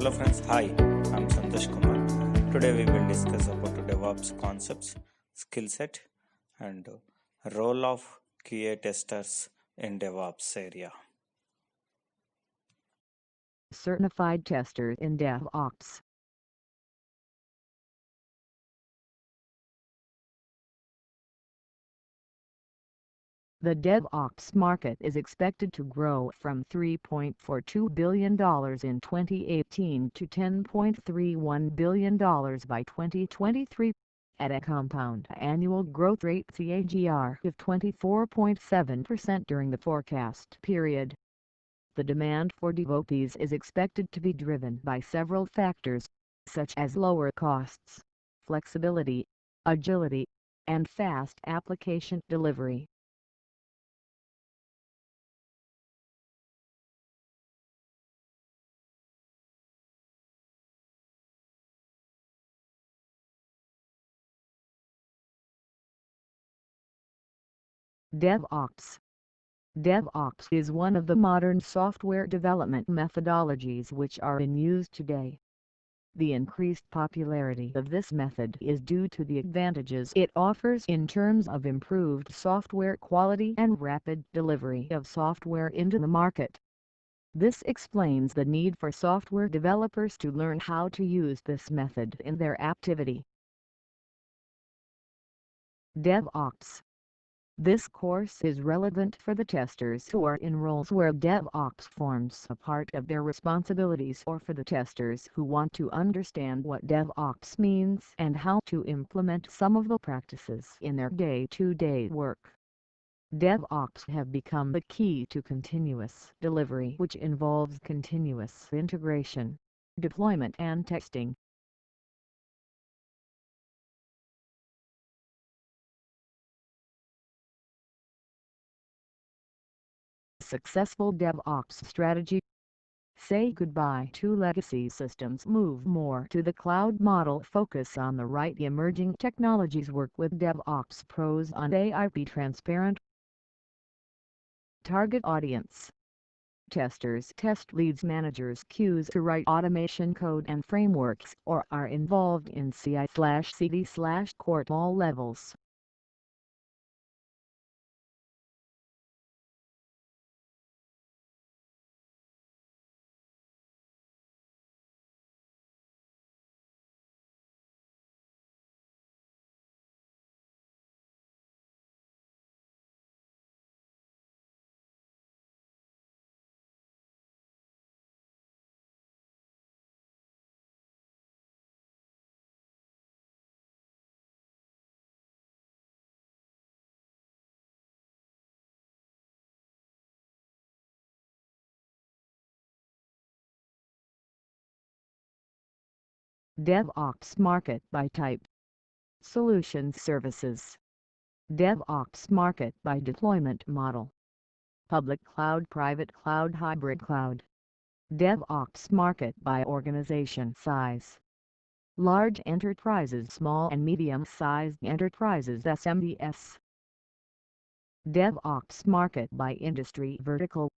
Hello friends, hi, I'm Santosh Kumar. Today we will discuss about DevOps concepts, skill set and role of QA testers in DevOps area. Certified tester in DevOps. The DevOps market is expected to grow from $3.42 billion in 2018 to $10.31 billion by 2023, at a compound annual growth rate CAGR of 24.7% during the forecast period. The demand for devotees is expected to be driven by several factors, such as lower costs, flexibility, agility, and fast application delivery. DevOps. DevOps is one of the modern software development methodologies which are in use today. The increased popularity of this method is due to the advantages it offers in terms of improved software quality and rapid delivery of software into the market. This explains the need for software developers to learn how to use this method in their activity. DevOps. This course is relevant for the testers who are in roles where DevOps forms a part of their responsibilities, or for the testers who want to understand what DevOps means and how to implement some of the practices in their day-to-day work. DevOps have become the key to continuous delivery, which involves continuous integration, deployment and testing. Successful DevOps strategy. Say goodbye to legacy systems, move more to the cloud model, focus on the right emerging technologies, work with DevOps pros on AI, be transparent. Target audience. Testers, test leads, managers, queues to write automation code and frameworks, or are involved in CI/CD/core all levels. DevOps market by type. Solution services. DevOps market by deployment model. Public cloud, private cloud, hybrid cloud. DevOps market by organization size. Large enterprises, small and medium-sized enterprises, SMBs. DevOps market by industry vertical.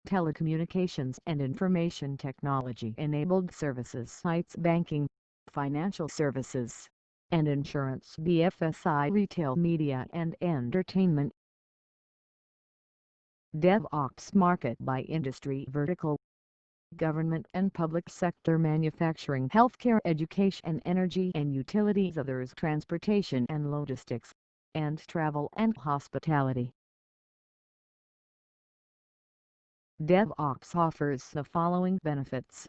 Telecommunications and information technology enabled services, sites, banking, financial services, and insurance, BFSI, retail, media and entertainment. DevOps market by industry vertical. Government and public sector, manufacturing, healthcare, education, energy and utilities, others, transportation and logistics, and travel and hospitality. DevOps offers the following benefits.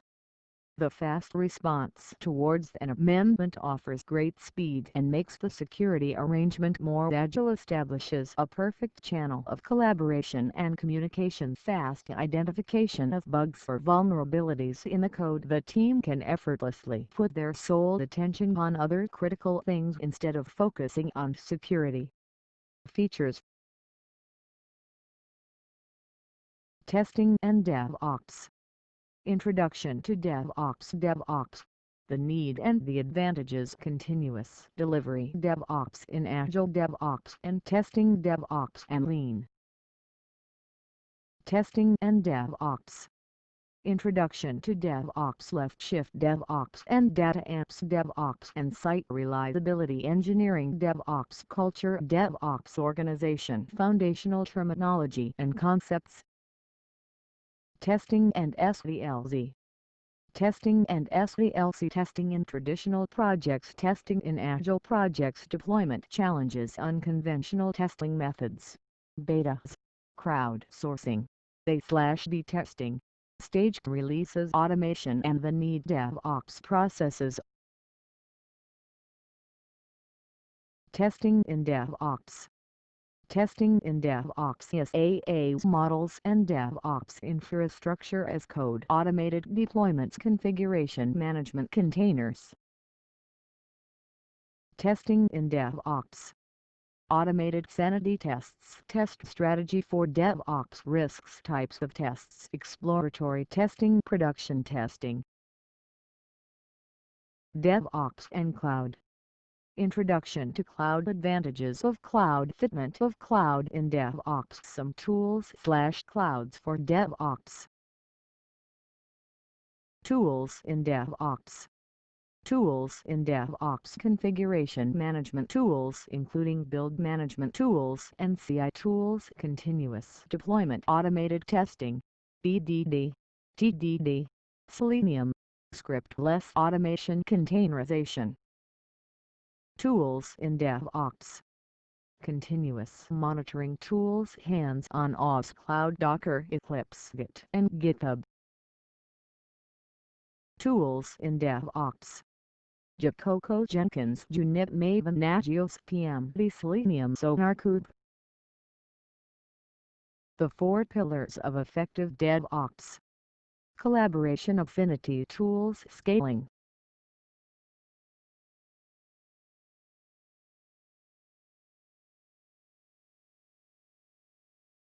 The fast response towards an amendment offers great speed and makes the security arrangement more agile, establishes a perfect channel of collaboration and communication, fast identification of bugs or vulnerabilities in the code. The team can effortlessly put their sole attention on other critical things instead of focusing on security. Features. Testing and DevOps. Introduction to DevOps. The need and the advantages: continuous delivery DevOps in Agile DevOps and testing DevOps and Lean. Testing and DevOps. Introduction to DevOps, Left Shift DevOps and Data Apps DevOps and Site Reliability Engineering DevOps Culture DevOps Organization Foundational Terminology and Concepts. Testing and SDLC. Testing and SDLC. Testing in traditional projects, testing in agile projects, deployment challenges, unconventional testing methods, betas, crowdsourcing, A/B testing, staged releases, automation and the need DevOps processes. Testing in DevOps. Testing in DevOps is SaaS models and DevOps infrastructure as code, automated deployments, configuration management, containers. Testing in DevOps. Automated sanity tests, test strategy for DevOps, risks, types of tests, exploratory testing, production testing. DevOps and Cloud. Introduction to Cloud, advantages of cloud, fitment of cloud in DevOps, some tools/clouds for DevOps. Tools in DevOps. Tools in DevOps. Configuration management tools including build management tools and CI tools, continuous deployment, automated testing, BDD, TDD, Selenium, scriptless automation, containerization. Tools in DevOps. Continuous monitoring tools, hands-on OS, Cloud, Docker, Eclipse, Git, and GitHub. Tools in DevOps. Jacoco, Jenkins, Junit, Maven, Nagios, PMD, Selenium, SonarQube. The 4 pillars of effective DevOps. Collaboration, affinity tools, scaling,